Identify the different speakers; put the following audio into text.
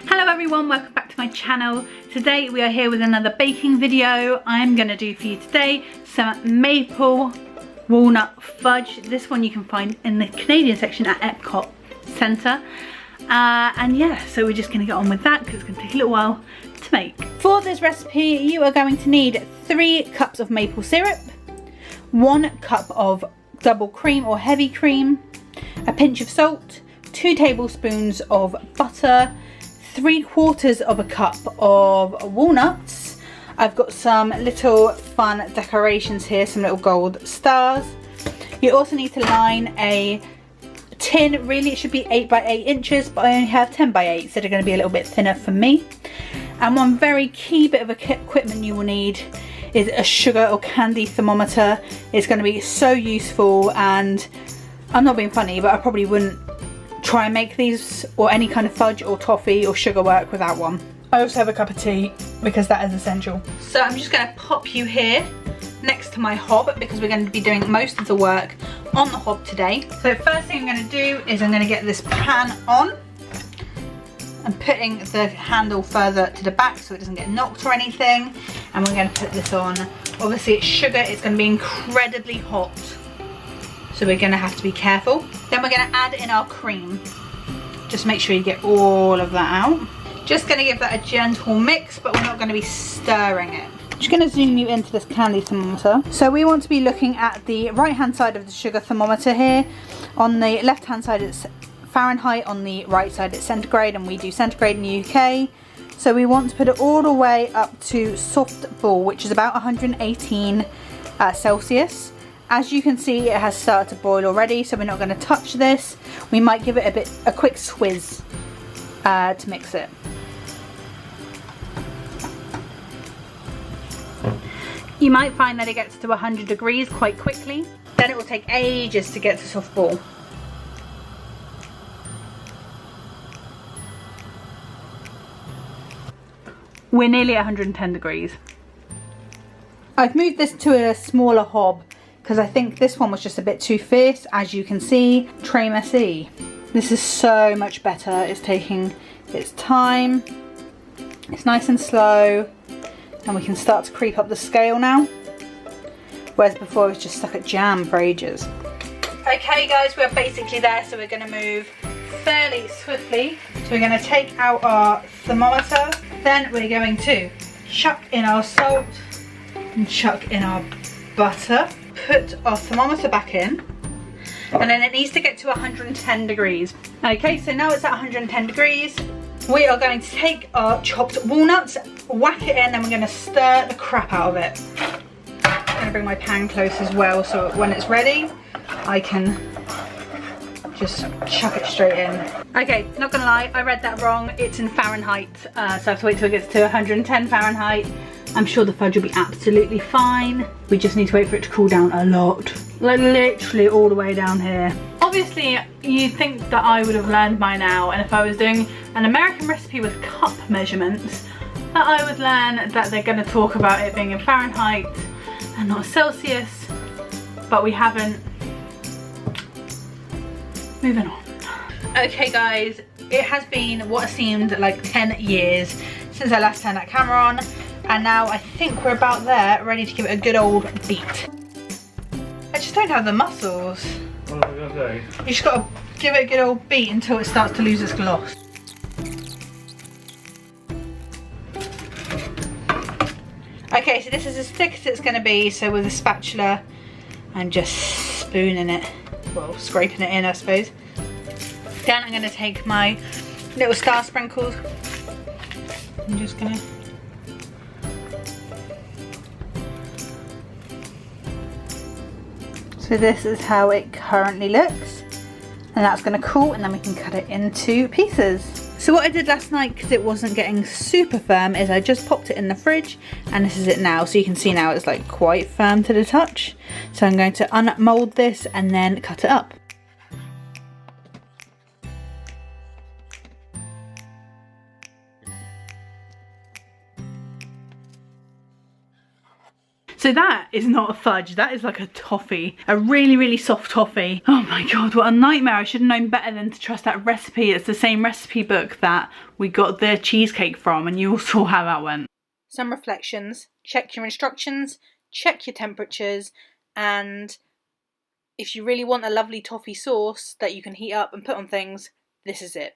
Speaker 1: Hello everyone, welcome back to my channel. Today we are here with another baking video. I'm going to do for you today some maple walnut fudge. This one you can find in the Canadian section at Epcot Centre. And yeah, so we're just going to get on with that because it's going to take a little while to make. For this recipe you are going to need 3 cups of maple syrup, 1 cup of double cream or heavy cream, a pinch of salt, 2 tablespoons of butter, 3/4 of a cup of walnuts. I've got some little fun decorations here, some little gold stars. You also need to line a tin. Really it should be 8 by 8 inches, but I only have 10 by 8, so they're going to be a little bit thinner for me. And one very key bit of equipment you will need is a sugar or candy thermometer. It's going to be so useful, and I'm not being funny, but I probably wouldn't try and make these or any kind of fudge or toffee or sugar work without one. I also have a cup of tea because that is essential. So I'm just going to pop you here next to my hob because we're going to be doing most of the work on the hob today. So first thing I'm going to do is I'm going to get this pan on. I'm putting the handle further to the back so it doesn't get knocked or anything, and we're going to put this on. Obviously it's sugar, it's going to be incredibly hot, so we're going to have to be careful. Then we're going to add in our cream. Just make sure you get all of that out. Just going to give that a gentle mix, but we're not going to be stirring it. I'm just going to zoom you into this candy thermometer. So we want to be looking at the right hand side of the sugar thermometer here. On the left hand side it's Fahrenheit, on the right side it's centigrade, and we do centigrade in the UK. So we want to put it all the way up to soft ball, which is about 118 Celsius. As you can see, it has started to boil already, so we're not going to touch this. We might give it a quick swizz to mix it. You might find that it gets to 100 degrees quite quickly. Then it will take ages to get to soft ball. We're nearly at 110 degrees. I've moved this to a smaller hob because I think this one was just a bit too fierce. As you can see, très merci. This is so much better. It's taking its time. It's nice and slow, and we can start to creep up the scale now. Whereas before it was just stuck at jam for ages. Okay guys, we're basically there, so we're going to move fairly swiftly. So we're going to take out our thermometer. Then we're going to chuck in our salt and chuck in our butter. Put our thermometer back in, and then it needs to get to 110 degrees. Okay, so now it's at 110 degrees. We are going to take our chopped walnuts, whack it in, and we're going to stir the crap out of it. I'm going to bring my pan close as well, so when it's ready I can just chuck it straight in. Okay, not gonna lie, I read that wrong. It's in Fahrenheit, so I have to wait till it gets to 110 Fahrenheit. I'm sure the fudge will be absolutely fine. We just need to wait for it to cool down a lot. Like literally all the way down here. Obviously, you'd think that I would have learned by now, and if I was doing an American recipe with cup measurements, that I would learn that they're gonna talk about it being in Fahrenheit and not Celsius, but we haven't. Moving on. Okay guys, it has been what seemed like 10 years since I last turned that camera on, and now I think we're about there, ready to give it a good old beat. I just don't have the muscles.
Speaker 2: What am I gonna do?
Speaker 1: You just gotta give it a good old beat until it starts to lose its gloss. Okay, so this is as thick as it's gonna be, so with a spatula I'm just spooning it. Well, scraping it in, I suppose. Then I'm going to take my little star sprinkles. I'm just going to... So this is how it currently looks. And that's going to cool, and then we can cut it into pieces. So what I did last night, because it wasn't getting super firm, is I just popped it in the fridge, and this is it now. So you can see now it's like quite firm to the touch. So I'm going to unmold this and then cut it up. So that is not a fudge, that is like a toffee. A really, really soft toffee. Oh my god, what a nightmare. I should have known better than to trust that recipe. It's the same recipe book that we got the cheesecake from, and you all saw how that went. Some reflections. Check your instructions, check your temperatures, and if you really want a lovely toffee sauce that you can heat up and put on things, this is it.